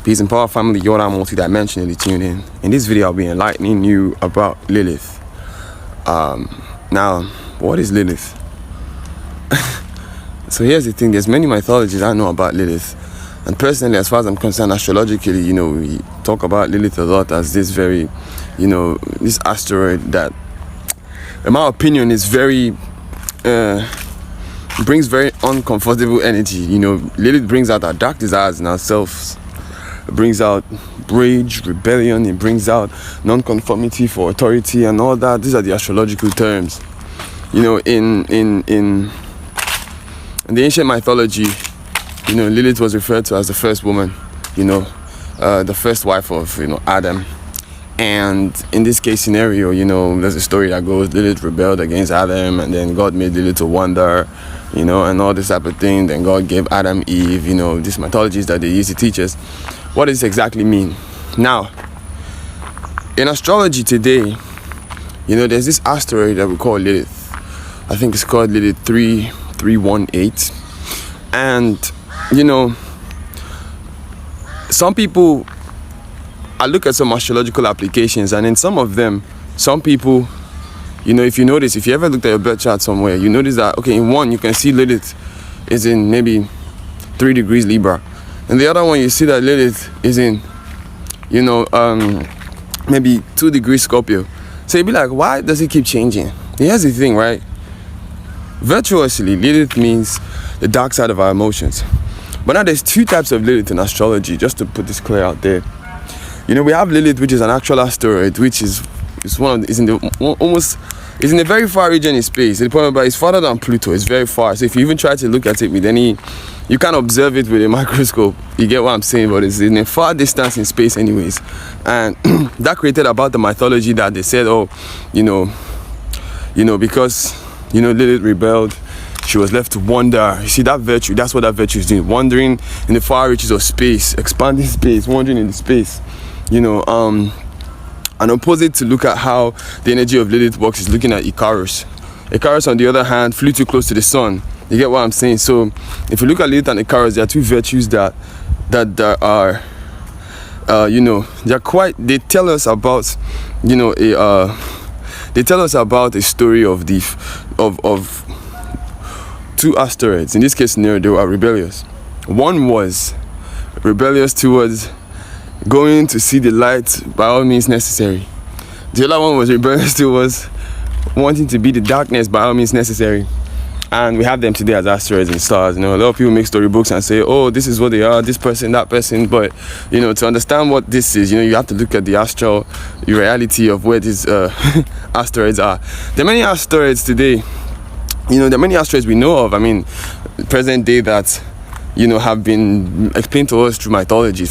Peace and power family, you're now multidimensionally tuned in. In this video, I'll be enlightening you about Lilith. Now, what is Lilith? So here's the thing, there's many mythologies I know about Lilith. And personally, as far as I'm concerned, astrologically, we talk about Lilith a lot as this very, this asteroid that, in my opinion, is very, brings very uncomfortable energy. Lilith brings out our dark desires in ourselves. It brings out rage, rebellion. It brings out non-conformity for authority and all that. These are the astrological terms. In the ancient mythology, Lilith was referred to as the first woman. The first wife of Adam. And in this case scenario, there's a story that goes Lilith rebelled against Adam, and then God made Lilith to wander, and all this type of thing. Then God gave Adam Eve, these mythologies that they use to teach us. What does this exactly mean? Now, in astrology today, there's this asteroid that we call Lilith. I think it's called Lilith 3318. And, some people, I look at some astrological applications, and in some of them, some people, if you notice, if you ever looked at your birth chart somewhere, you notice that, okay, in one, you can see Lilith is in maybe 3 degrees Libra. And the other one, you see that Lilith is in, maybe 2 degrees Scorpio. So you'd be like, why does it keep changing? Here's the thing, right? Virtuously, Lilith means the dark side of our emotions. But now there's 2 types of Lilith in astrology, just to put this clear out there. We have Lilith, which is an actual asteroid, which is in a very far region in space. The point about it's farther than Pluto. It's very far. So if you even try to look at it with you can't observe it with a microscope. You get what I'm saying? But it's in a far distance in space, anyways. And that created about the mythology that they said, because Lilith rebelled, she was left to wander. You see, that virtue, that's what that virtue is doing. Wandering in the far reaches of space, expanding space, wandering in the space. An opposite to look at how the energy of Lilith works is looking at Icarus. Icarus, on the other hand, flew too close to the sun. You get what I'm saying? So if you look at Lilith and Icarus, there are 2 virtues that are, they tell us about, they tell us about a story of 2 asteroids. In this case scenario, they were rebellious. One was rebellious towards going to see the light by all means necessary. The other one was rebellious towards wanting to be the darkness by all means necessary. And we have them today as asteroids and stars. A lot of people make storybooks and say, oh, this is what they are, this person, that person. But, to understand what this is, you have to look at the astral reality of where these asteroids are. There are many asteroids today. There are many asteroids we know of. I mean, present day that, have been explained to us through mythology.